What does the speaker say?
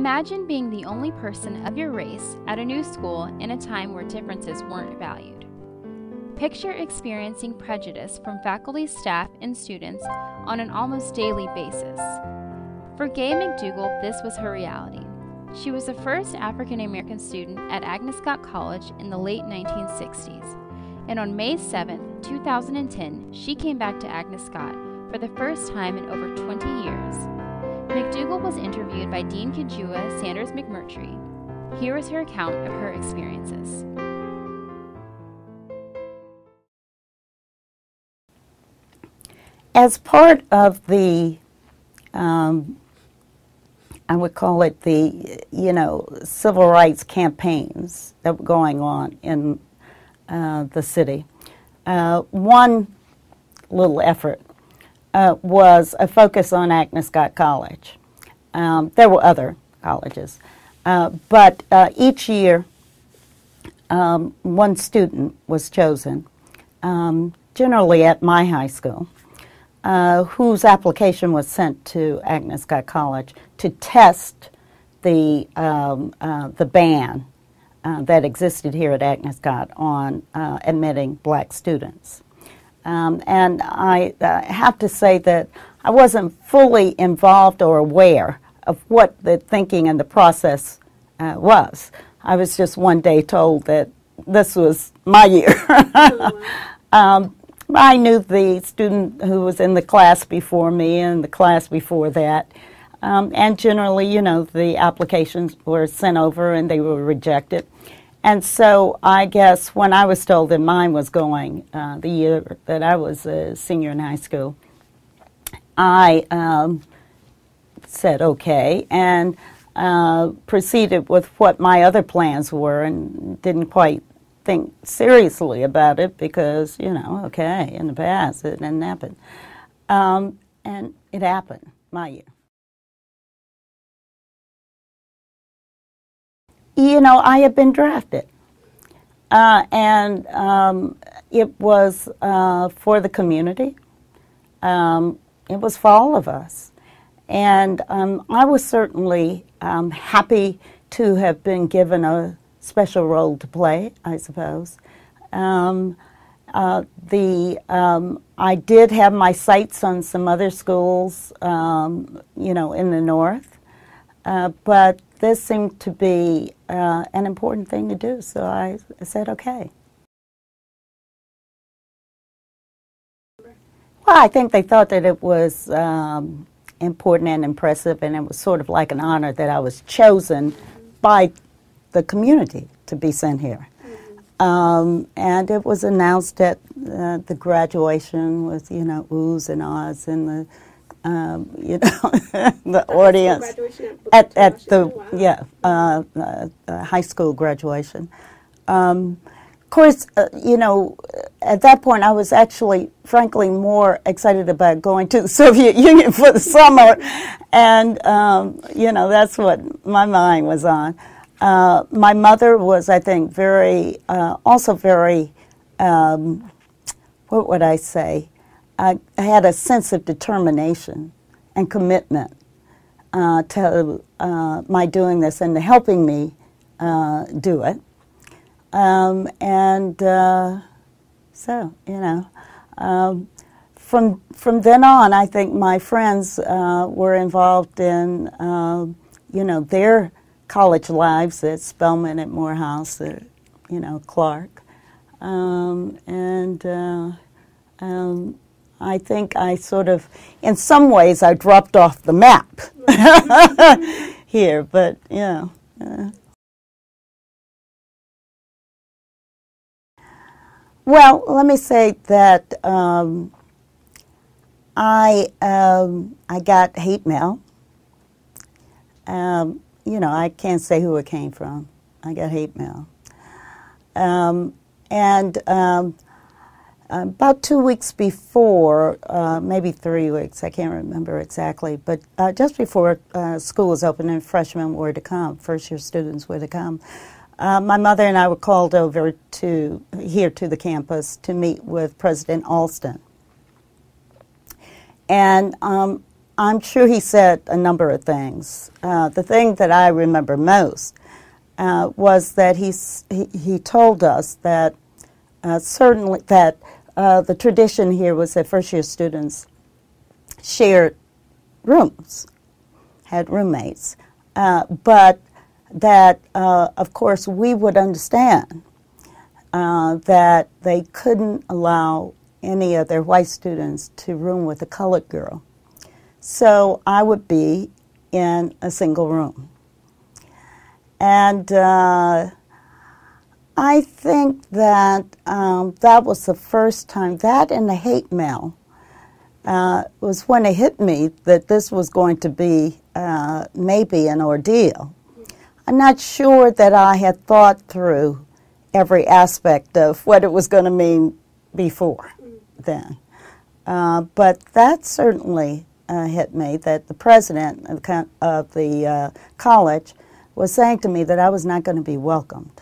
Imagine being the only person of your race at a new school in a time where differences weren't valued. Picture experiencing prejudice from faculty, staff, and students on an almost daily basis. For Gay McDougall, this was her reality. She was the first African American student at Agnes College in the late 1960s, and on May 7, 2010, she came back to Agnes Scott for the first time in over 20 years. McDougall was interviewed by Dean Kajua Sanders McMurtry. Here is her account of her experiences. As part of the, I would call it the, civil rights campaigns that were going on in the city, one little effort was a focus on Agnes Scott College. There were other colleges, but each year one student was chosen, generally at my high school, whose application was sent to Agnes Scott College to test the ban that existed here at Agnes Scott on admitting black students. And I have to say that I wasn't fully involved or aware of what the thinking and the process was. I was just one day told that this was my year. I knew the student who was in the class before me and the class before that. And generally, the applications were sent over and they were rejected. And so I guess when I was told that mine was going, the year that I was a senior in high school, I said okay and proceeded with what my other plans were and didn't quite think seriously about it because, okay, in the past it didn't happen. And it happened, my year. I had been drafted, and it was for the community. It was for all of us. And I was certainly happy to have been given a special role to play, I suppose. I did have my sights on some other schools, in the north, but this seemed to be an important thing to do, so I said okay. Well, I think they thought that it was important and impressive, and it was sort of like an honor that I was chosen by the community to be sent here. And it was announced at the graduation with, oohs and ahs and the, the audience at the high school graduation. Of course, at that point I was actually, frankly, more excited about going to the Soviet Union for the summer, and that's what my mind was on. My mother was, I think, also very, what would I say? I had a sense of determination and commitment to my doing this and to helping me do it. From then on, I think my friends were involved in, their college lives at Spelman, at Morehouse, at, Clark. I think I sort of, in some ways, I dropped off the map here, but, Well, let me say that I got hate mail. I can't say who it came from. I got hate mail. About 2 weeks before, maybe 3 weeks, I can't remember exactly, but just before school was open and freshmen were to come, first-year students were to come, my mother and I were called over here to the campus to meet with President Alston. And I'm sure he said a number of things. The thing that I remember most was that he told us that certainly that the tradition here was that first-year students shared rooms, had roommates, but that, of course, we would understand that they couldn't allow any of their white students to room with a colored girl. So I would be in a single room. And I think that that was the first time, that and the hate mail was when it hit me that this was going to be maybe an ordeal. I'm not sure that I had thought through every aspect of what it was going to mean before then. But that certainly hit me, that the president of the college was saying to me that I was not going to be welcomed